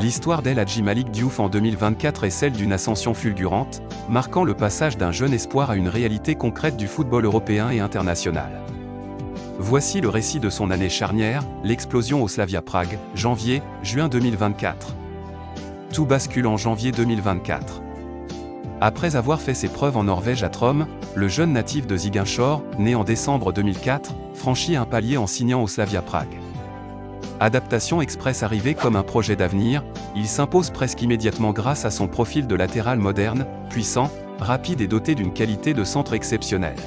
L'histoire d'El Hadji Malick Diouf en 2024 est celle d'une ascension fulgurante, marquant le passage d'un jeune espoir à une réalité concrète du football européen et international. Voici le récit de son année charnière, l'explosion au Slavia Prague, janvier-juin 2024. Tout bascule en janvier 2024. Après avoir fait ses preuves en Norvège à Trøm, le jeune natif de Ziguinchor, né en décembre 2004, franchit un palier en signant au Slavia Prague. Adaptation express arrivé comme un projet d'avenir, il s'impose presque immédiatement grâce à son profil de latéral moderne, puissant, rapide et doté d'une qualité de centre exceptionnelle.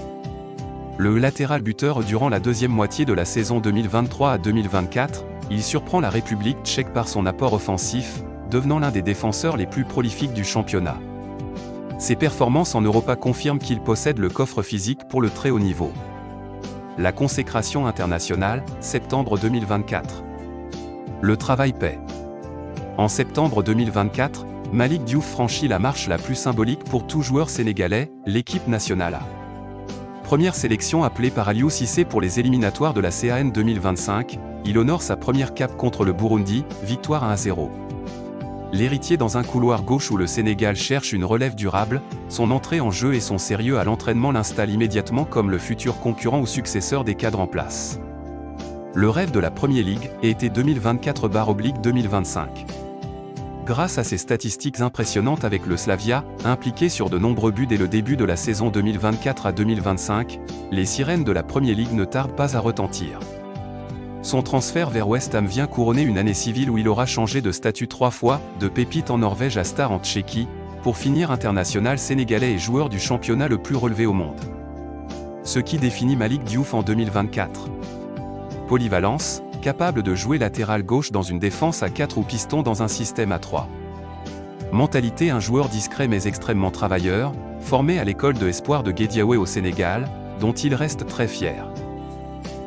Le latéral buteur durant la deuxième moitié de la saison 2023 à 2024, il surprend la République tchèque par son apport offensif, devenant l'un des défenseurs les plus prolifiques du championnat. Ses performances en Europa confirment qu'il possède le coffre physique pour le très haut niveau. La consécration internationale, septembre 2024. Le travail paie. En septembre 2024, Malick Diouf franchit la marche la plus symbolique pour tout joueur sénégalais, l'équipe nationale A. Première sélection appelée par Aliou Cissé pour les éliminatoires de la CAN 2025, il honore sa première cape contre le Burundi, victoire 1-0. L'héritier dans un couloir gauche où le Sénégal cherche une relève durable, son entrée en jeu et son sérieux à l'entraînement l'installent immédiatement comme le futur concurrent ou successeur des cadres en place. Le rêve de la Premier League est été 2024/2025. Grâce à ses statistiques impressionnantes avec le Slavia, impliqué sur de nombreux buts dès le début de la saison 2024 à 2025, les sirènes de la Premier League ne tardent pas à retentir. Son transfert vers West Ham vient couronner une année civile où il aura changé de statut 3 fois, de pépite en Norvège à star en Tchéquie, pour finir international sénégalais et joueur du championnat le plus relevé au monde. Ce qui définit Malick Diouf en 2024. Polyvalence, capable de jouer latéral gauche dans une défense à 4 ou piston dans un système à 3. Mentalité, un joueur discret mais extrêmement travailleur, formé à l'école de espoir de Guédiawaye au Sénégal, dont il reste très fier.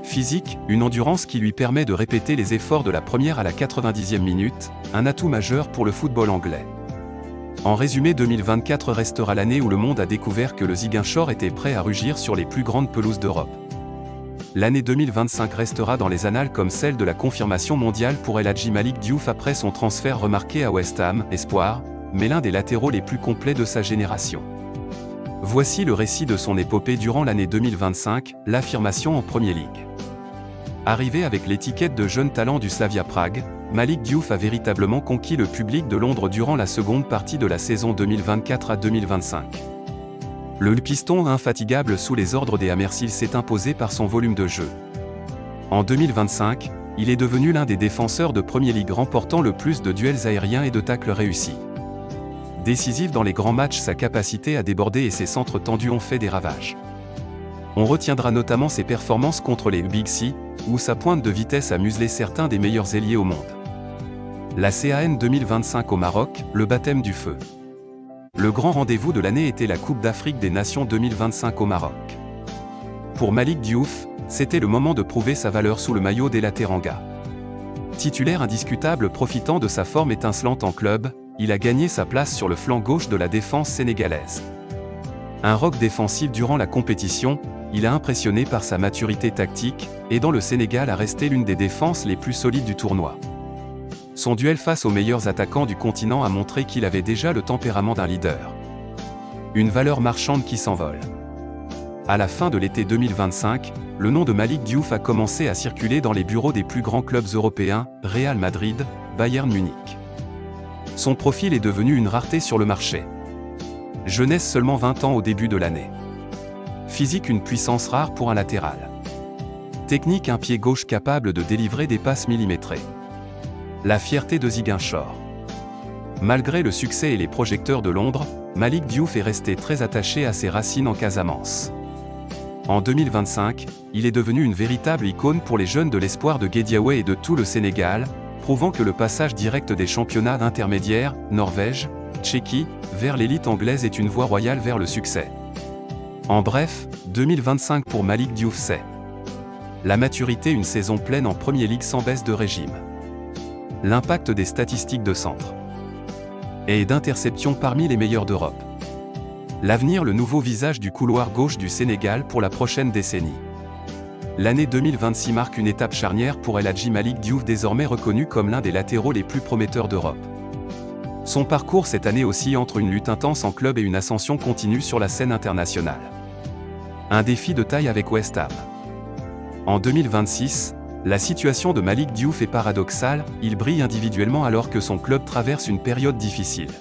Physique, une endurance qui lui permet de répéter les efforts de la première à la 90e minute, un atout majeur pour le football anglais. En résumé, 2024 restera l'année où le monde a découvert que le Ziguinchor était prêt à rugir sur les plus grandes pelouses d'Europe. L'année 2025 restera dans les annales comme celle de la confirmation mondiale pour El Hadji Malick Diouf après son transfert remarqué à West Ham, espoir, mais l'un des latéraux les plus complets de sa génération. Voici le récit de son épopée durant l'année 2025, l'affirmation en Premier League. Arrivé avec l'étiquette de jeune talent du Slavia Prague, Malick Diouf a véritablement conquis le public de Londres durant la seconde partie de la saison 2024 à 2025. Le piston infatigable sous les ordres des Hammerseals s'est imposé par son volume de jeu. En 2025, il est devenu l'un des défenseurs de Premier League remportant le plus de duels aériens et de tacles réussis. Décisif dans les grands matchs, sa capacité à déborder et ses centres tendus ont fait des ravages. On retiendra notamment ses performances contre les Big Six, où sa pointe de vitesse a muselé certains des meilleurs ailiers au monde. La CAN 2025 au Maroc, le baptême du feu. Le grand rendez-vous de l'année était la Coupe d'Afrique des Nations 2025 au Maroc. Pour Malick Diouf, c'était le moment de prouver sa valeur sous le maillot des La Teranga. Titulaire indiscutable profitant de sa forme étincelante en club, il a gagné sa place sur le flanc gauche de la défense sénégalaise. Un roc défensif durant la compétition, il a impressionné par sa maturité tactique, aidant le Sénégal à rester l'une des défenses les plus solides du tournoi. Son duel face aux meilleurs attaquants du continent a montré qu'il avait déjà le tempérament d'un leader. Une valeur marchande qui s'envole. À la fin de l'été 2025, le nom de Malick Diouf a commencé à circuler dans les bureaux des plus grands clubs européens, Real Madrid, Bayern Munich. Son profil est devenu une rareté sur le marché. Jeunesse, seulement 20 ans au début de l'année. Physique, une puissance rare pour un latéral. Technique, un pied gauche capable de délivrer des passes millimétrées. La fierté de Ziguinchor. Malgré le succès et les projecteurs de Londres, Malick Diouf est resté très attaché à ses racines en Casamance. En 2025, il est devenu une véritable icône pour les jeunes de l'espoir de Guédiawaye et de tout le Sénégal, prouvant que le passage direct des championnats intermédiaires, Norvège, Tchéquie, vers l'élite anglaise est une voie royale vers le succès. En bref, 2025 pour Malick Diouf, c'est la maturité, une saison pleine en Premier League sans baisse de régime. L'impact des statistiques de centre et d'interception parmi les meilleurs d'Europe. L'avenir, le nouveau visage du couloir gauche du Sénégal pour la prochaine décennie. L'année 2026 marque une étape charnière pour El Hadji Malick Diouf, désormais reconnu comme l'un des latéraux les plus prometteurs d'Europe. Son parcours cette année oscille entre une lutte intense en club et une ascension continue sur la scène internationale. Un défi de taille avec West Ham. En 2026, la situation de Malick Diouf est paradoxale, il brille individuellement alors que son club traverse une période difficile.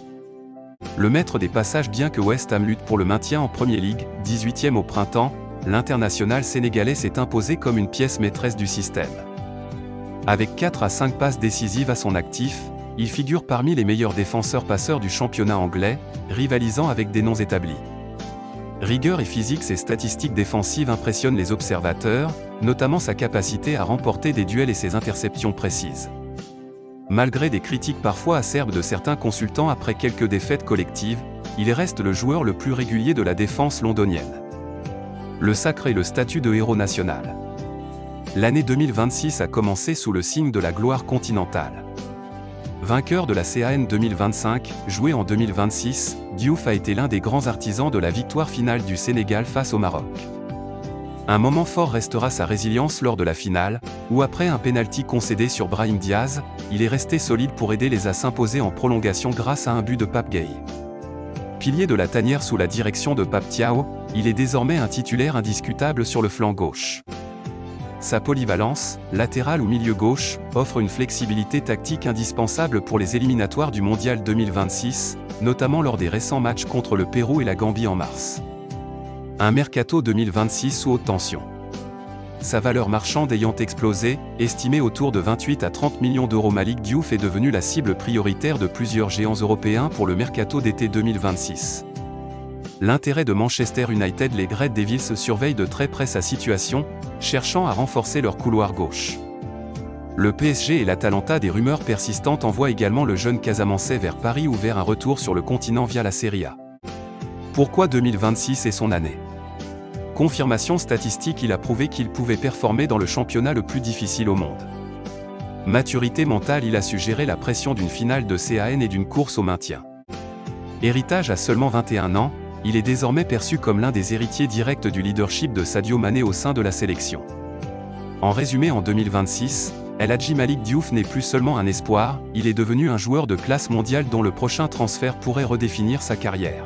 Le maître des passages bien que West Ham lutte pour le maintien en Premier League, 18e au printemps, l'international sénégalais s'est imposé comme une pièce maîtresse du système. Avec 4 à 5 passes décisives à son actif, il figure parmi les meilleurs défenseurs-passeurs du championnat anglais, rivalisant avec des noms établis. Rigueur et physique, ses statistiques défensives impressionnent les observateurs, notamment sa capacité à remporter des duels et ses interceptions précises. Malgré des critiques parfois acerbes de certains consultants après quelques défaites collectives, il reste le joueur le plus régulier de la défense londonienne. Le sacre et le statut de héros national. L'année 2026 a commencé sous le signe de la gloire continentale. Vainqueur de la CAN 2025, jouée en 2026, Diouf a été l'un des grands artisans de la victoire finale du Sénégal face au Maroc. Un moment fort restera sa résilience lors de la finale, où après un pénalty concédé sur Brahim Diaz, il est resté solide pour aider les à s'imposer en prolongation grâce à un but de Pape Gueye. Pilier de la tanière sous la direction de Pape Thiaw, il est désormais un titulaire indiscutable sur le flanc gauche. Sa polyvalence, latérale ou milieu gauche, offre une flexibilité tactique indispensable pour les éliminatoires du Mondial 2026, notamment lors des récents matchs contre le Pérou et la Gambie en mars. Un mercato 2026 sous haute tension. Sa valeur marchande ayant explosé, estimée autour de 28 à 30 millions d'euros, Malick Diouf est devenu la cible prioritaire de plusieurs géants européens pour le mercato d'été 2026. L'intérêt de Manchester United, les Red Devils surveillent de très près sa situation, cherchant à renforcer leur couloir gauche. Le PSG et l'Atalanta, des rumeurs persistantes, envoient également le jeune Casamançais vers Paris ou vers un retour sur le continent via la Serie A. Pourquoi 2026 est son année? Confirmation statistique, il a prouvé qu'il pouvait performer dans le championnat le plus difficile au monde. Maturité mentale, il a su gérer la pression d'une finale de CAN et d'une course au maintien. Héritage, à seulement 21 ans, il est désormais perçu comme l'un des héritiers directs du leadership de Sadio Mané au sein de la sélection. En résumé, en 2026, El Hadji Malick Diouf n'est plus seulement un espoir, il est devenu un joueur de classe mondiale dont le prochain transfert pourrait redéfinir sa carrière.